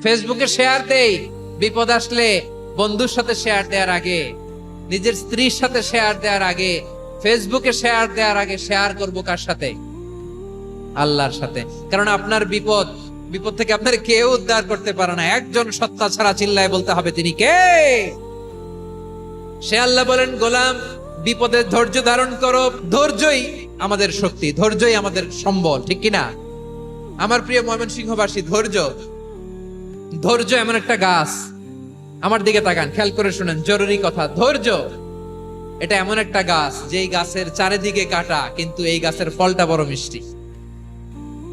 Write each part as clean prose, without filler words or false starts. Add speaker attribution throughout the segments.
Speaker 1: ফেসবুকে শেয়ার দেই, বিপদ আসলে বন্ধুর সাথে শেয়ার দেওয়ার আগে, নিজের স্ত্রীর সাথে শেয়ার দেওয়ার আগে, ফেসবুকে শেয়ার দেওয়ার আগে শেয়ার করব কার সাথে? আল্লাহর সাথে। কারণ আপনার বিপদ থেকে আপনার কেউ উদ্ধার করতে পারে না, একজন সত্তা ছাড়া চিল্লায় বলতে হবে তিনি কে। সে আল্লাহ বলেন, গোলাম বিপদে ধৈর্য ধারণ করো। ধৈর্যই আমাদের শক্তি, ধৈর্যই আমাদের সম্বল, ঠিক কিনা? আমার প্রিয় ময়মনসিংহবাসী, ধৈর্য এমন একটা গাছ, আমার দিকে তাকান, খেয়াল করে শুনেন, জরুরি কথা। ধৈর্য এটা এমন একটা গাছ যেই গাছের চারিদিকে কাটা, কিন্তু এই গাছের ফলটা বড় মিষ্টি।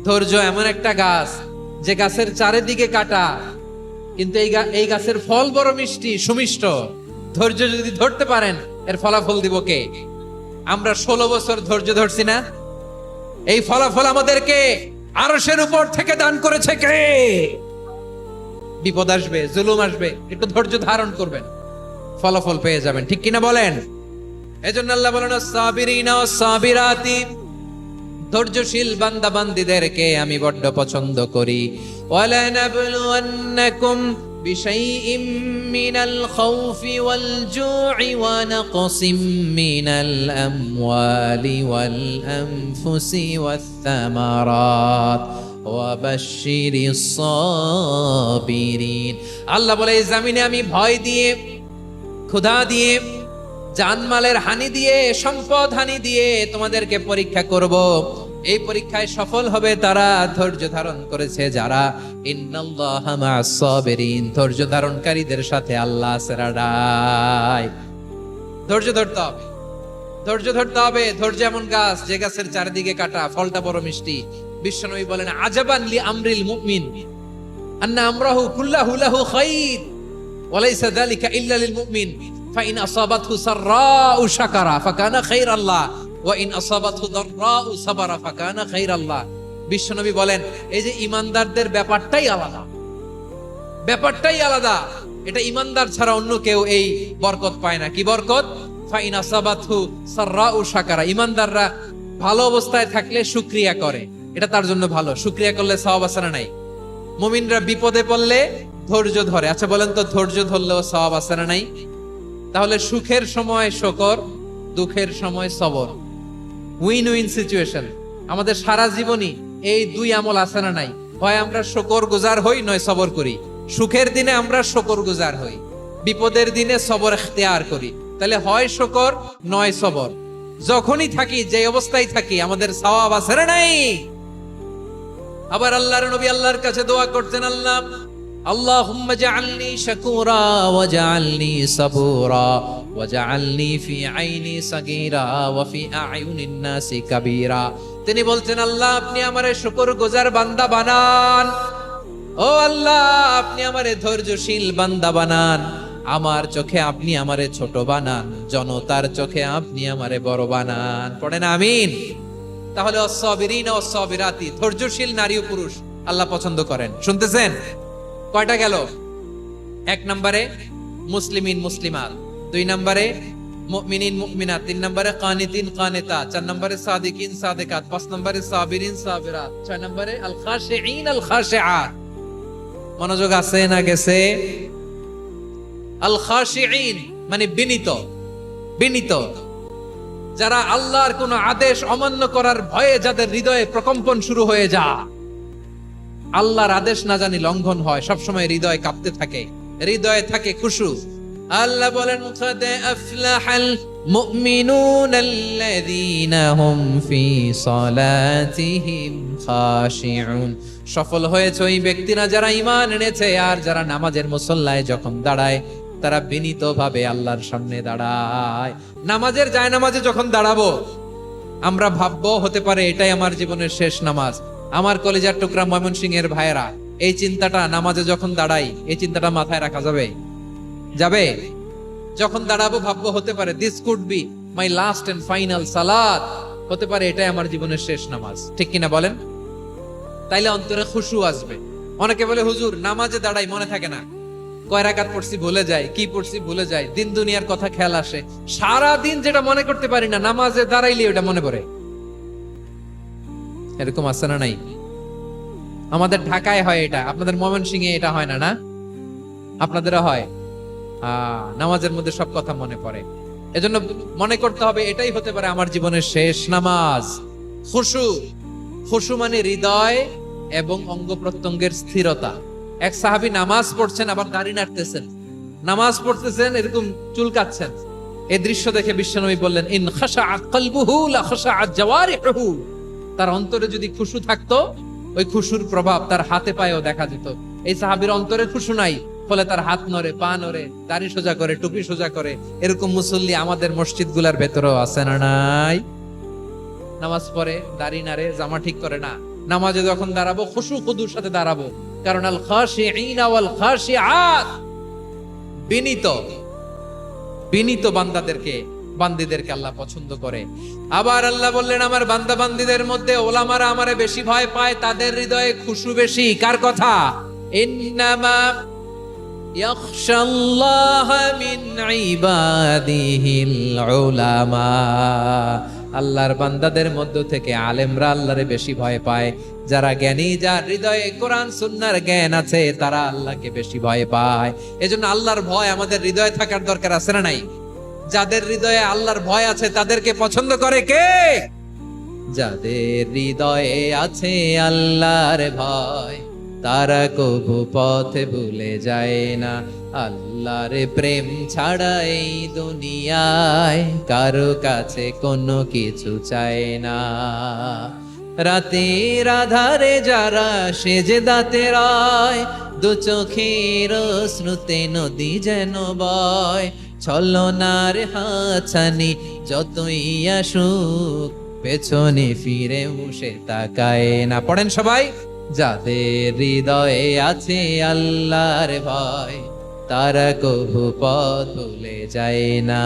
Speaker 1: ধৈর্য এমন একটা গাছ যে গাছের চারিদিকে কাটা, কিন্তু এই গাছের ফল বড় মিষ্টি, সুমিষ্ট। ধৈর্য যদি ধরতে পারেন, এর ফলাফল দিব কে? আমরা 16 বছর ধৈর্য ধরছি না? এই ফলাফল আমাদেরকে আরশের উপর থেকে দান করেছে কে? বিপদ আসবে, জুলুম আসবে, একটু ধৈর্য ধারণ করবেন, ফলাফল পেয়ে যাবেন, ঠিক কিনা বলেন? এজন্য আল্লাহ বলেন, আস-সাবিরিনা ওয়াস-সাবিরাতি, ধৈর্যশীল বান্দা বান্দীদেরকে আমি বড্ড পছন্দ করি। ওয়ালা নাবলুওয়ান্নাকুম বিশাইইম মিনাল খাউফি ওয়াল জু'i ওয়া নাকসিম মিনাল আমওয়ালি ওয়াল আনফুসি ওয়াস সামারাত ওয়া বাশশিরিস সাবিরিন। আল্লাহ বলে, এই জমিনে আমি ভয় দিয়ে, ক্ষুধা দিয়ে, জানমালের হানি দিয়ে, সম্পদ হানি দিয়ে তোমাদেরকে পরীক্ষা করব। এই পরীক্ষায় সফল হবে তারা ধৈর্য ধারণ করেছে যারা। ইন্নাল্লাহা মা'আস সাবিরিন, ধৈর্য ধারণকারীদের সাথে আল্লাহ আছে। ধৈর্য ধরতে হবে, ধৈর্য ধরতে হবে। ধৈর্য এমন গাছ যে গাছের চারিদিকে কাটা, ফলটা বড় মিষ্টি। বিশ্বনবী বলেন, আজাবান লি আমরিল মুমিন আন্না আমরাহু কুল্লাহু লাহু খাইর ওয়া লাইসা যালিকা ইল্লা লিল মুমিন ফাইন আসাবাতহু সাররাউ শাকারা ফাকানা খাইরাল্লাহ ওয়া ইন আসাবাতহু দাররাউ সাবারা ফাকানা খাইরাল্লাহ। বিশ্বনবী বলেন, এই যে ইমানদারদের ব্যাপারটাই আলাদা, ব্যাপারটাই আলাদা। এটা ইমানদার ছাড়া অন্য কেউ এই বরকত পায় না। কি বরকত? ফাইন আসাবাতহু সাররাউ শাকারা, ইমানদাররা ভালো অবস্থায় থাকলে শুকরিয়া করে, এটা তার জন্য ভালো। শুকরিয়া করলে সওয়াব আছে না নাই? মুমিনরা বিপদে পড়লে ধৈর্য ধরে। আচ্ছা বলেন তো, ধৈর্য ধরলেও সওয়াব আছে না নাই? তাহলে সুখের সময় শুকর, দুঃখের সময় সবর, উইন উইন সিচুয়েশন। আমাদের সারা জীবনই এই দুই আমল আছে না নাই? হয় আমরা শুকর গুজার হই, নয় সবর করি। সুখের দিনে আমরা শুকর গুজার হই, বিপদের দিনে সবর ইখতিয়ার করি। তাহলে হয় শুকর নয় সবর। যখনই থাকি, যে অবস্থায় থাকি, আমাদের সওয়াব আছে না নাই? আবার আল্লাহর নবী আল্লাহর কাছে দোয়া করতেন, আল্লাহুম্মা জাআলনি শাকুরা ওয়া জাআলনি সাবুরা ওয়া জাআলনি ফি আইনি সাগীরা ওয়া ফি আ'য়ুনিন নাসি কাবীরা। তিনি বলতেন, আল্লাহ আপনি আমারে শুকরগুজার বান্দা বানান। ও আল্লাহ, আপনি আমারে ধৈর্যশীল বান্দা বানান। আমার চোখে আপনি আমারে ছোট বানান, জনতার চোখে আপনি আমারে বড় বানান। পড়েন আমিন। তাহলে আস-সাবিরিনা ওয়াস-সাবিরাতি, ধৈর্যশীল নারী ও পুরুষ আল্লাহ পছন্দ করেন। শুনতেছেন? কয়টা গেল? 1 নম্বরে মুসলিমিন মুসলিমাত, 2 নম্বরে মুমিনিন মুমিনাত, 3 নম্বরে কানিতিন কানিতাত, 4 নম্বরে সাদিকিন সাদিকাত, 5 নম্বরে সাবিরিন সাবিরাত, 6 নম্বরে আল খাশিঈন আল খাশিআত। মনোযোগ আছে না গেছে? আল খাশিঈন মানে বিনীত, বিনীত, যারা আল্লাহর কোন আদেশ অমান্য করার ভয়ে যাদের হৃদয়ে প্রকম্পন শুরু হয়ে যায়, আল্লাহর আদেশ না জানি লঙ্ঘন হয়, সবসময় হৃদয় কাঁপতে থাকে, হৃদয়ে থাকে খুশু। আল্লাহ বলেন, কাদ আফলাহাল মুমিনুনাল্লাযীনা হুম ফি সালাতিহিম খাশিউন। সফল হয়েছে ওই ব্যক্তিরা যারা ঈমান এনেছে আর যারা নামাজের মুসল্লায় যখন দাঁড়ায় তারা বিনীতভাবে আল্লাহর সামনে দাঁড়ায়। নামাজের জায়নামাজে যখন দাঁড়াবো, আমরা ভাববো হতে পারে এটাই আমার জীবনের শেষ নামাজ। আমার কলেজার টুকরা ময়মনসিংহের ভাইয়েরা, এই চিন্তাটা নামাজে যখন দাঁড়াই, এই চিন্তাটা মাথায় রাখা যাবে? যাবে? যখন দাঁড়াবো ভাববো হতে পারে this could be my last and final সালাত, হতে পারে এটাই আমার জীবনের শেষ নামাজ, ঠিক কিনা বলেন? তাইলে অন্তরে খুশু আসবে। অনেকে বলে, হুজুর নামাজে দাঁড়াই মনে থাকে না, কয় রাকাত পড়ছি ভুলে যায়, কি পড়ছি ভুলে যায়, দিন দুনিয়ার কথা খেয়াল আসে, সারা দিন যেটা মনে করতে পারি না, নামাজে দাঁড়াইলে ওটা মনে পড়ে। এরকম আছে না নাই? আমাদের ঢাকায় হয় এটা, আপনাদের ময়মনসিংহে এটা হয় না, না? আপনাদেরও হয়। নামাজের মধ্যে সব কথা মনে পড়ে। এজন্য মনে করতে হবে এটাই হতে পারে আমার জীবনের শেষ নামাজ। খুশু, খুশু মানে হৃদয় এবং অঙ্গ প্রত্যঙ্গের স্থিরতা। এক সাহাবী নামাজ পড়ছেন আবার দাড়ি নাড়তেছেন, নামাজ পড়তেছেন এরকম চুলকাচ্ছেন। এই দৃশ্য দেখে বিশ্বনবী বললেন, ইন খাশাআত কলবুহু লা খাশাআত জাওয়ারিহু। তার অন্তরে যদি খুশু থাকতো, ওই খুশুর প্রভাব তার হাতে পায়েও দেখা যেত। এই সাহাবীর অন্তরে খুশু নাই, ফলে তার হাত নড়ে, পা নড়ে, দাড়ি সোজা করে, টুপি সোজা করে। এরকম মুসল্লি আমাদের মসজিদগুলোর ভেতরেও আছে না নাই? নামাজ পড়ে, দাড়ি নাড়ে, জামা ঠিক করে না। নামাজে যখন দাঁড়াবো খুশু খুদুর সাথে দাঁড়াবো, কারণ আল খাশিঈনা ওয়াল খাশিআত, বিনীত বিনীত বান্দিদেরকে আল্লাহ পছন্দ করে। আবার আল্লাহ বললেন, আমার বান্দা বান্দিদের মধ্যে ওলামারা আমারে বেশি ভয় পায়, তাদের হৃদয়ে খুশু বেশি। কার কথা? ইন্নামা ইয়াখশাল্লাহা মিন ইবাদিহিল উলামা। আল্লাহর বান্দাদের মধ্য থেকে আলেমরা আল্লাহরে বেশি ভয় পায়। যারা জ্ঞানী, যার হৃদয়ে কোরআন সুন্নাহর জ্ঞান আছে, তারা আল্লাহকে বেশি ভয় পায়। এজন্য আল্লাহর ভয় আমাদের হৃদয়ে থাকার দরকার আছে না নাই? যাদের হৃদয়ে আল্লাহর ভয় আছে তাদেরকে পছন্দ করে কে? যাদের হৃদয়ে আছে আল্লাহর ভয়, তারা কবু পথে ভুলে যায় না। আল্লাহর প্রেম ছাড়া এই দুনিয়ায় কারো কাছে কোনো কিছু চায় না। রাতের আধারে যারা সেজদাতে রয়, দু চোখের শ্রুতে নদী যেন বয়। ছলনার হাতছানি যতই আসুক, পেছনে ফিরে সে তাকায় না। পড়েন সবাই। যাদের হৃদয়ে আছে আল্লাহর ভয়, তারা কবু পথ ভুলে যায় না।